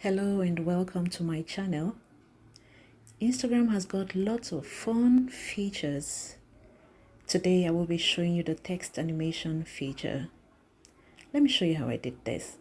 Hello and welcome to my channel. Instagram has got lots of fun features. Today I will be showing you the text animation feature. Let me show you how I did this.